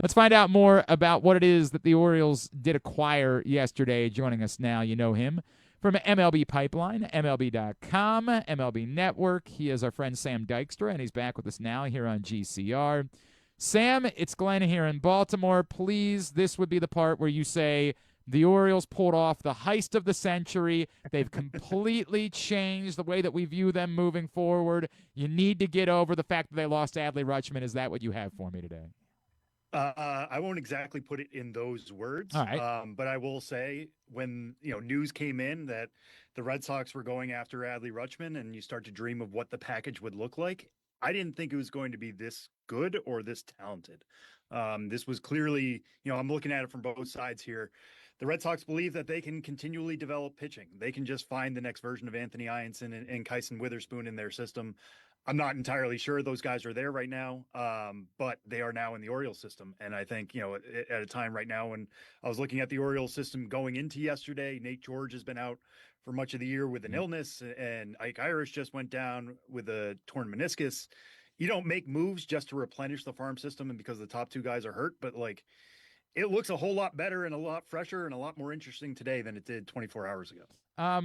Let's find out more about what it is that the Orioles did acquire yesterday. Joining us now, you know him from MLB Pipeline, MLB.com, MLB Network. He is our friend Sam Dykstra, and he's back with us now here on GCR. Sam, it's Glenn here in Baltimore. Please, this would be the part where you say the Orioles pulled off the heist of the century. They've completely changed the way that we view them moving forward. You need to get over the fact that they lost Adley Rutschman. Is that what you have for me today? I won't exactly put it in those All words, right. but I will say when news came in that the Red Sox were going after Adley Rutschman, and you start to dream of what the package would look like, I didn't think it was going to be this good or this talented. This was clearly, I'm looking at it from both sides here. The Red Sox believe that they can continually develop pitching. They can just find the next version of Anthony Eyanson and Kyson Witherspoon in their system. I'm not entirely sure those guys are there right now, but they are now in the Orioles system. And I think, at a time right now when I was looking at the Orioles system going into yesterday, Nate George has been out for much of the year with an illness, and Ike Irish just went down with a torn meniscus. You don't make moves just to replenish the farm system and because the top two guys are hurt, but like it looks a whole lot better and a lot fresher and a lot more interesting today than it did 24 hours ago.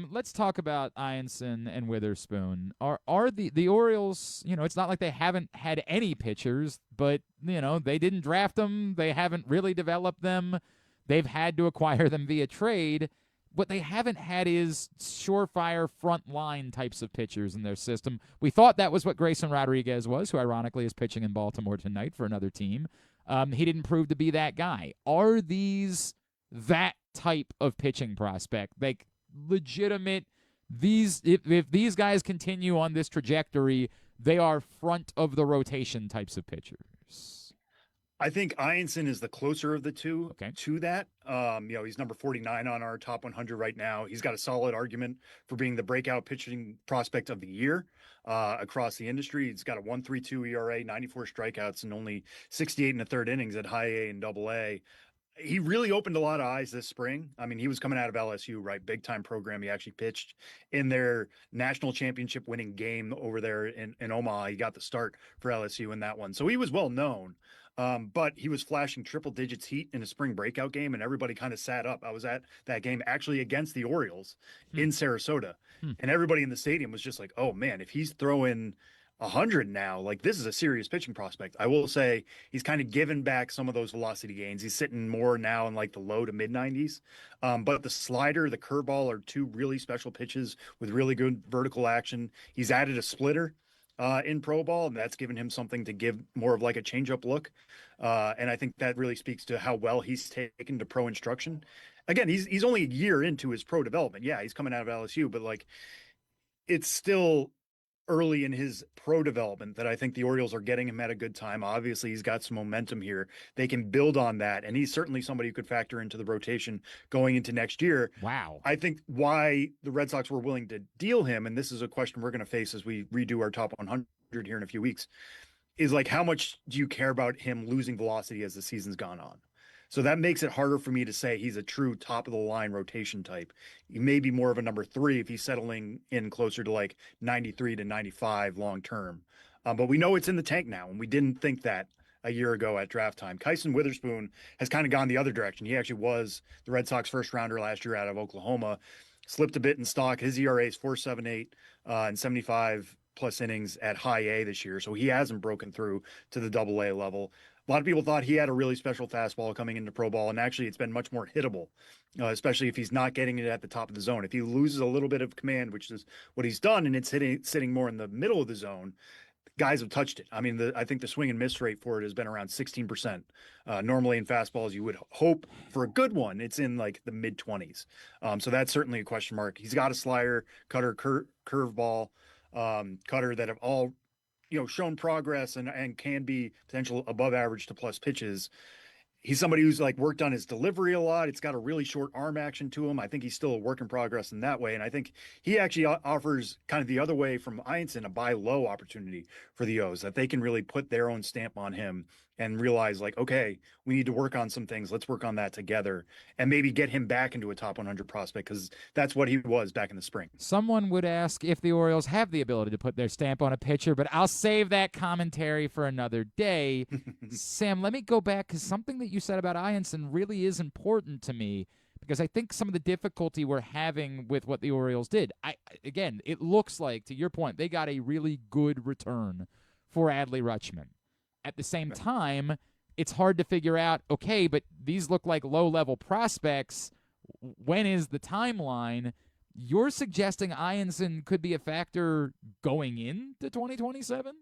Let's talk about Eyanson and Witherspoon. Are the Orioles? It's not like they haven't had any pitchers, but they didn't draft them. They haven't really developed them. They've had to acquire them via trade. What they haven't had is surefire front line types of pitchers in their system. We thought that was what Grayson Rodriguez was, who ironically is pitching in Baltimore tonight for another team. He didn't prove to be that guy. Are these that type of pitching prospect? Like legitimate, if these guys continue on this trajectory, they are front of the rotation types of pitchers. I think Eyanson is the closer of the two Okay. to that. He's number 49 on our top 100 right now. He's got a solid argument for being the breakout pitching prospect of the year across the industry. He's got a 1.32 ERA, 94 strikeouts, and only 68 and a third innings at high A and double A. He really opened a lot of eyes this spring. I mean, he was coming out of LSU, right? Big time program. He actually pitched in their national championship winning game over there in Omaha. He got the start for LSU in that one. So he was well known. But he was flashing triple digits heat in a spring breakout game, and everybody kind of sat up. I was at that game actually against the Orioles in Sarasota, and everybody in the stadium was just like, "Oh man, if he's throwing 100 now, like this is a serious pitching prospect." I will say he's kind of given back some of those velocity gains. He's sitting more now in like the low to mid 90s. But the slider, the curveball are two really special pitches with really good vertical action. He's added a splitter in pro ball, and that's given him something to give more of like a changeup look. And I think that really speaks to how well he's taken to pro instruction. Again, he's only a year into his pro development. Yeah, he's coming out of LSU, but like it's still early in his pro development that I think the Orioles are getting him at a good time. Obviously, he's got some momentum here. They can build on that, and he's certainly somebody who could factor into the rotation going into next year. Wow. I think why the Red Sox were willing to deal him, and this is a question we're going to face as we redo our top 100 here in a few weeks, is like how much do you care about him losing velocity as the season's gone on? So that makes it harder for me to say he's a true top of the line rotation type. He may be more of a number three if he's settling in closer to like 93 to 95 long term. But we know it's in the tank now, and we didn't think that a year ago at draft time. Kyson Witherspoon has kind of gone the other direction. He actually was the Red Sox first rounder last year out of Oklahoma, slipped a bit in stock. His ERA is 4.78 and 75 plus innings at high A this year. So he hasn't broken through to the double A level. A lot of people thought he had a really special fastball coming into pro ball, and actually it's been much more hittable, especially if he's not getting it at the top of the zone. If he loses a little bit of command, which is what he's done, and it's sitting more in the middle of the zone, guys have touched it. I mean, I think the swing and miss rate for it has been around 16%. Normally in fastballs, you would hope for a good one. It's in like the mid 20s. So that's certainly a question mark. He's got a slider, cutter, curveball, cutter that have all shown progress and can be potential above average to plus pitches. He's somebody who's like worked on his delivery a lot. It's got a really short arm action to him. I think he's still a work in progress in that way. And I think he actually offers kind of the other way from Eyanson, a buy low opportunity for the O's, that they can really put their own stamp on him and realize like, okay, we need to work on some things. Let's work on that together and maybe get him back into a top 100 prospect because that's what he was back in the spring. Someone would ask if the Orioles have the ability to put their stamp on a pitcher, but I'll save that commentary for another day. Sam, let me go back because something that you said about Eyanson really is important to me because I think some of the difficulty we're having with what the Orioles did, again, it looks like, to your point, they got a really good return for Adley Rutschman. At the same time, it's hard to figure out, okay, but these look like low-level prospects. When is the timeline? You're suggesting Eyanson could be a factor going into 2027?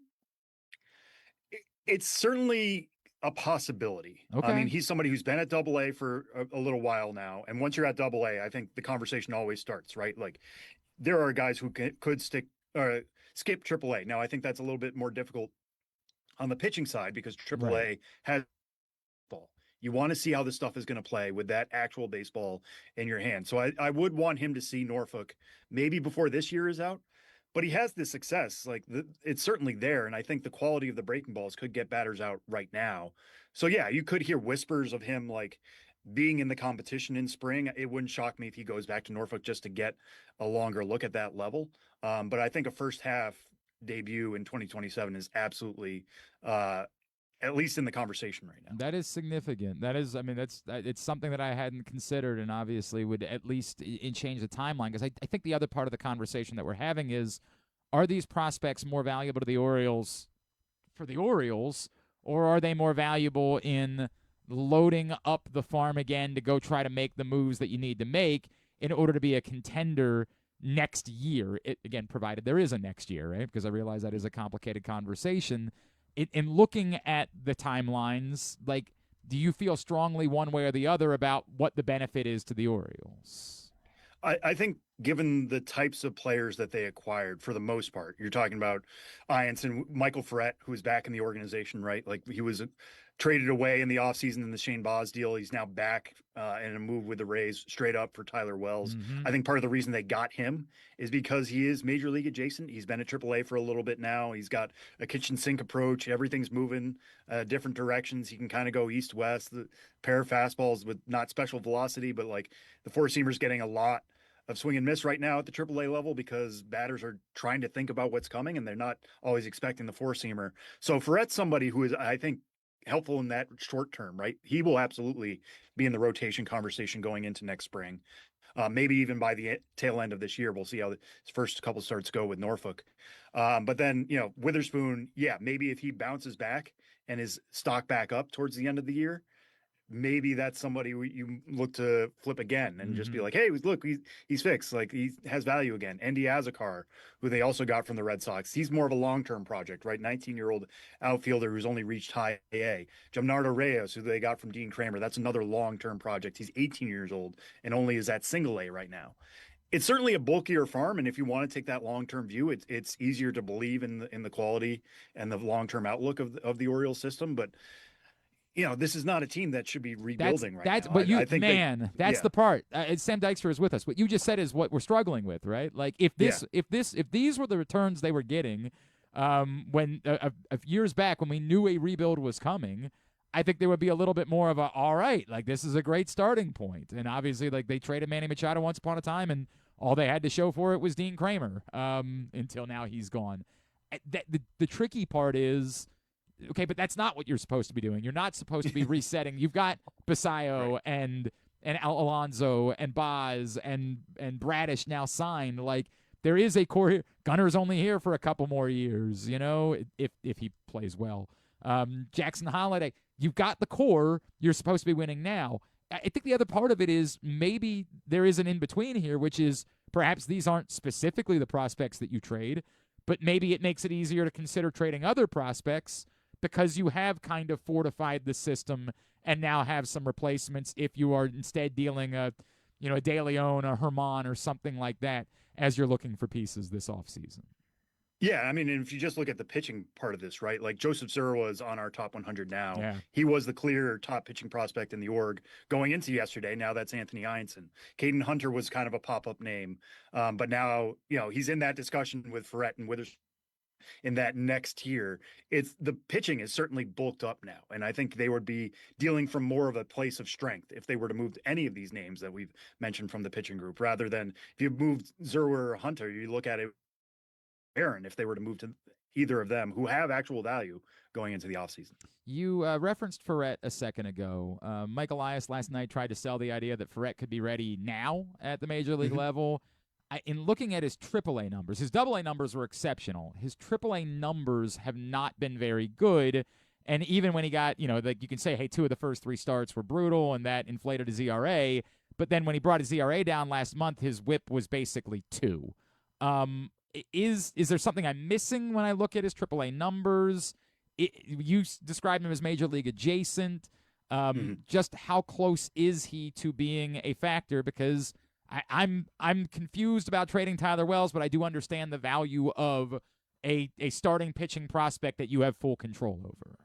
It's certainly a possibility. Okay. I mean, he's somebody who's been at AA for a little while now. And once you're at AA, I think the conversation always starts, right? Like there are guys who could skip AAA. Now, I think that's a little bit more difficult on the pitching side because AAA has ball. You want to see how this stuff is going to play with that actual baseball in your hand. So I would want him to see Norfolk maybe before this year is out, but he has this success. Like it's certainly there. And I think the quality of the breaking balls could get batters out right now. So yeah, you could hear whispers of him like being in the competition in spring. It wouldn't shock me if he goes back to Norfolk just to get a longer look at that level. But I think a first half debut in 2027 is absolutely at least in the conversation right now. That is significant. That is, I mean, it's something that I hadn't considered, and obviously would at least change the timeline. Because I think the other part of the conversation that we're having is, are these prospects more valuable to the Orioles for the Orioles, or are they more valuable in loading up the farm again to go try to make the moves that you need to make in order to be a contender next year? Again, provided there is a next year, right? Because I realize that is a complicated conversation. In looking at the timelines, like, do you feel strongly one way or the other about what the benefit is to the Orioles? I think given the types of players that they acquired, for the most part, you're talking about Eyanson, Michael Forret, who is back in the organization, right? Like he was traded away in the offseason in the Shane Baz deal. He's now back in a move with the Rays straight up for Tyler Wells. I think part of the reason they got him is because he is major league adjacent. He's been at AAA for a little bit now. He's got a kitchen sink approach. Everything's moving different directions. He can kind of go east-west, the pair of fastballs with not special velocity, but like the four-seamer's getting a lot of swing and miss right now at the AAA level because batters are trying to think about what's coming and they're not always expecting the four-seamer. So Forret's somebody who is, I think, helpful in that short term, right? He will absolutely be in the rotation conversation going into next spring. Maybe even by the tail end of this year, we'll see how the first couple starts go with Norfolk. But then, Witherspoon, yeah, maybe if he bounces back and is stock back up towards the end of the year, maybe that's somebody you look to flip again and just be like, hey, look, he's fixed. Like he has value again. Enddy Azocar, who they also got from the Red Sox. He's more of a long-term project, right? 19-year-old outfielder who's only reached high A. Johmnardo Reyes, who they got from Dean Kremer. That's another long-term project. He's 18 years old and only is at single A right now. It's certainly a bulkier farm, and if you want to take that long-term view, it's easier to believe in the quality and the long-term outlook of the Orioles system, but this is not a team that should be rebuilding right now. But I think that's the part. Sam Dykstra is with us. What you just said is what we're struggling with, right? Like if these were the returns they were getting when years back when we knew a rebuild was coming, I think there would be a little bit more of a all right, like this is a great starting point. And obviously, like they traded Manny Machado once upon a time, and all they had to show for it was Dean Kremer until now he's gone. The tricky part is, okay, but that's not what you're supposed to be doing. You're not supposed to be resetting. You've got Basayo and Alonso and Baz and Bradish now signed. Like there is a core here. Gunner's only here for a couple more years, if he plays well. Jackson Holiday, you've got the core. You're supposed to be winning now. I think the other part of it is maybe there is an in-between here, which is perhaps these aren't specifically the prospects that you trade, but maybe it makes it easier to consider trading other prospects because you have kind of fortified the system and now have some replacements if you are instead dealing a De Leon, a Herman, or something like that as you're looking for pieces this offseason. Yeah, I mean, and if you just look at the pitching part of this, right? Like Joseph Zerwa is on our top 100 now. Yeah. He was the clear top pitching prospect in the org going into yesterday. Now that's Anthony Eyanson. Caden Hunter was kind of a pop-up name, but now he's in that discussion with Forret and Witherspoon. in that next tier. It's the pitching is certainly bulked up now, and I think they would be dealing from more of a place of strength if they were to move any of these names that we've mentioned from the pitching group, rather than if you moved Zerwer or Hunter, you look at it Aaron if they were to move to either of them who have actual value going into the offseason. You referenced Forret a second ago. Michael Elias last night tried to sell the idea that Forret could be ready now at the major league level. In looking at his AAA numbers, his AA numbers were exceptional. His AAA numbers have not been very good. And even when he got, you can say, hey, 2 of the first 3 starts were brutal, and that inflated his ERA. But then when he brought his ERA down last month, his WHIP was basically 2. Is there something I'm missing when I look at his AAA numbers? You described him as major league adjacent. Just how close is he to being a factor? Because I'm confused about trading Tyler Wells, but I do understand the value of a starting pitching prospect that you have full control over.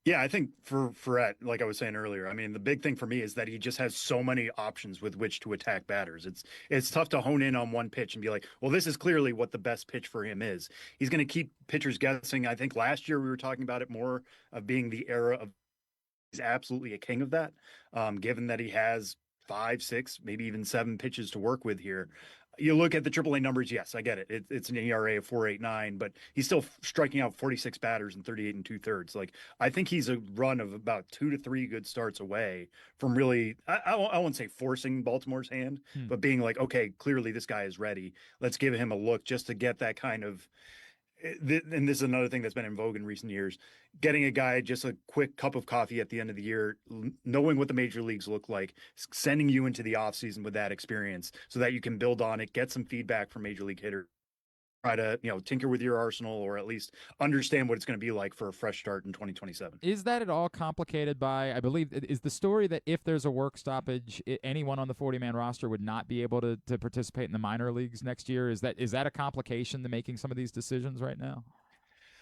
Yeah, I think for Forret, like I was saying earlier, I mean, the big thing for me is that he just has so many options with which to attack batters. It's tough to hone in on one pitch and be like, well, this is clearly what the best pitch for him is. He's going to keep pitchers guessing. I think last year we were talking about it more of being the era of he's absolutely a king of that, given that he has 5, 6, maybe even 7 pitches to work with here. You look at the AAA numbers, yes, I get it. It's an ERA of 4.89, but he's still striking out 46 batters in 38 2/3. Like, I think he's a run of about 2 to 3 good starts away from really, I won't say forcing Baltimore's hand, but being like, okay, clearly this guy is ready. Let's give him a look just to get that kind of, and this is another thing that's been in vogue in recent years, getting a guy just a quick cup of coffee at the end of the year, knowing what the major leagues look like, sending you into the offseason with that experience so that you can build on it, get some feedback from major league hitters, try to, tinker with your arsenal, or at least understand what it's going to be like for a fresh start in 2027. Is that at all complicated by, I believe, is the story that if there's a work stoppage, anyone on the 40-man roster would not be able to participate in the minor leagues next year? Is that a complication to making some of these decisions right now?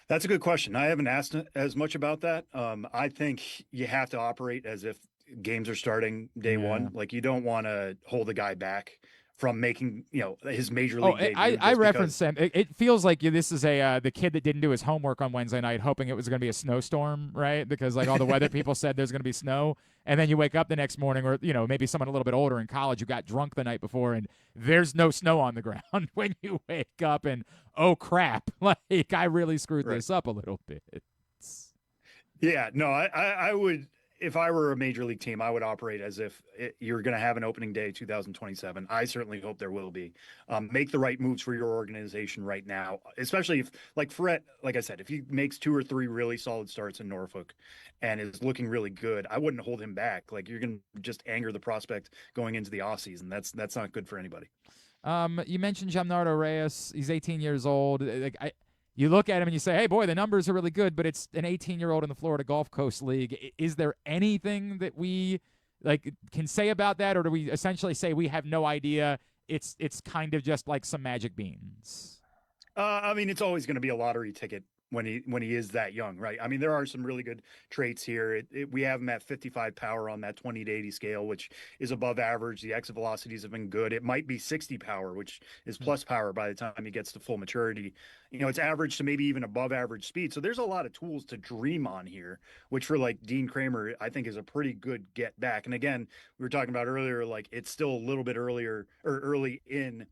That's a good question. I haven't asked as much about that. I think you have to operate as if games are starting day one. Like, you don't want to hold a guy back from making, his major league debut. I referenced him. It feels like this is the kid that didn't do his homework on Wednesday night, hoping it was going to be a snowstorm, right? Because all the weather people said there's going to be snow, and then you wake up the next morning, or maybe someone a little bit older in college who got drunk the night before, and there's no snow on the ground when you wake up, and oh crap, like I really screwed this up a little bit. Yeah, no, I would. If I were a major league team, I would operate as if you're going to have an opening day 2027. I certainly hope there will be. Make the right moves for your organization right now, especially if, like Forret, like I said, if he makes 2 or 3 really solid starts in Norfolk and is looking really good, I wouldn't hold him back. Like, you're going to just anger the prospect going into the offseason. That's not good for anybody. You mentioned Johmnardo Reyes. He's 18 years old. You look at him and you say, hey, boy, the numbers are really good, but it's an 18-year-old in the Florida Gulf Coast League. Is there anything that we can say about that, or do we essentially say we have no idea? It's kind of just like some magic beans. I mean, it's always going to be a lottery ticket when he is that young, right? I mean, there are some really good traits here. We have him at 55 power on that 20 to 80 scale, which is above average. The exit velocities have been good. It might be 60 power, which is plus power by the time he gets to full maturity. It's average to maybe even above average speed. So there's a lot of tools to dream on here, which for like Dean Kremer, I think is a pretty good get back. And again, we were talking about earlier, like it's still a little bit early in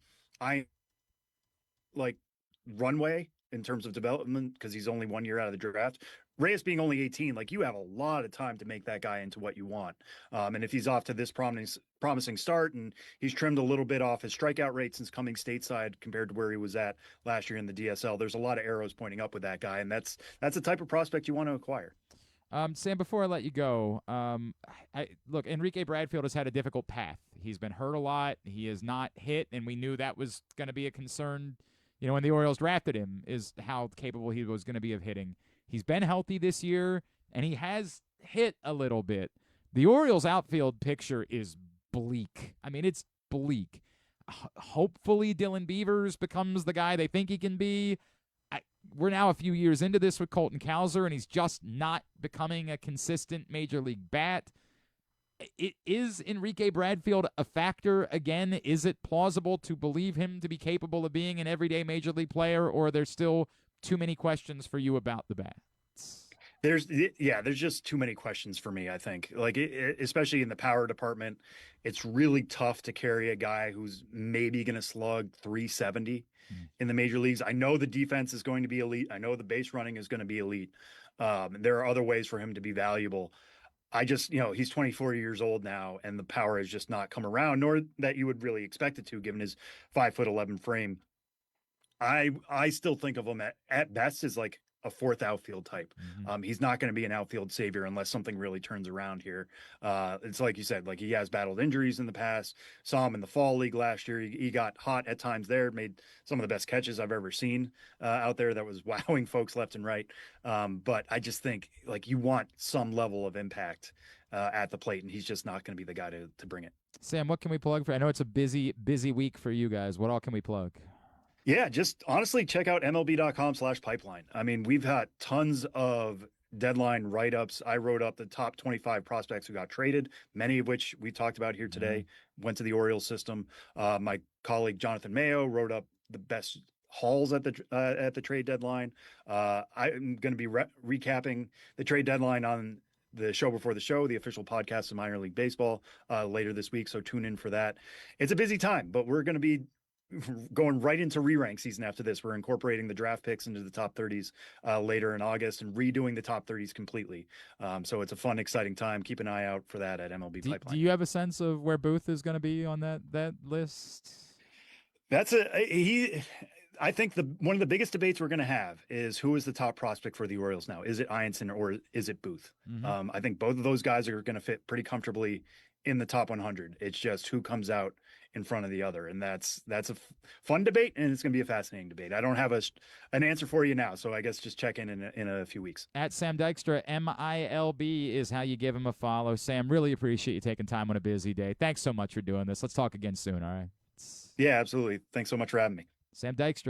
runway in terms of development, because he's only 1 year out of the draft. Reyes being only 18, like, you have a lot of time to make that guy into what you want. And if he's off to this promising start, and he's trimmed a little bit off his strikeout rate since coming stateside compared to where he was at last year in the DSL, there's a lot of arrows pointing up with that guy, and that's the type of prospect you want to acquire. Sam, before I let you go, look, Enrique Bradfield has had a difficult path. He's been hurt a lot. He has not hit, and we knew that was going to be a concern. When the Orioles drafted him, is how capable he was going to be of hitting. He's been healthy this year, and he has hit a little bit. The Orioles' outfield picture is bleak. I mean, it's bleak. Hopefully Dylan Beavers becomes the guy they think he can be. We're now a few years into this with Colton Cowser, and he's just not becoming a consistent major league bat. Is Enrique Bradfield a factor again? Is it plausible to believe him to be capable of being an everyday major league player, or are there still too many questions for you about the bats? There's just too many questions for me. I think, like, especially in the power department, it's really tough to carry a guy who's maybe going to slug 370 in the major leagues. I know the defense is going to be elite. I know the base running is going to be elite. There are other ways for him to be valuable. I just, he's 24 years old now, and the power has just not come around, nor that you would really expect it to, given his 5'11" frame. I still think of him at best as like a fourth outfield type. He's not going to be an outfield savior unless something really turns around here. It's like you said, like he has battled injuries in the past. Saw him in the fall league last year. He got hot at times there, made some of the best catches I've ever seen out there. That was wowing folks left and right. But I just think like you want some level of impact at the plate, and he's just not going to be the guy to bring it. Sam, what can we plug for? I know it's a busy week for you guys. What all can we plug? Yeah, just honestly check out MLB.com/pipeline. I mean, we've had tons of deadline write-ups. I wrote up the top 25 prospects who got traded, many of which we talked about here today, went to the Orioles system. My colleague Jonathan Mayo wrote up the best hauls at the trade deadline. I'm going to be recapping the trade deadline on the show before the show, the official podcast of minor league baseball, later this week. So tune in for that. It's a busy time, but we're going to be going right into re-rank season after this. We're incorporating the draft picks into the top 30s later in August and redoing the top 30s completely. So it's a fun, exciting time. Keep an eye out for that at MLB Pipeline. Do you have a sense of where Booth is going to be on that list? I think one of the biggest debates we're going to have is who is the top prospect for the Orioles now. Is it Eyanson or is it Booth? I think both of those guys are going to fit pretty comfortably in the top 100. It's just who comes out in front of the other, and that's a fun debate, and it's going to be a fascinating debate. I don't have an answer for you now, so I guess just check in a few weeks. At Sam Dykstra, MILB is how you give him a follow. Sam, really appreciate you taking time on a busy day. Thanks so much for doing this. Let's talk again soon, all right? Yeah, absolutely. Thanks so much for having me. Sam Dykstra.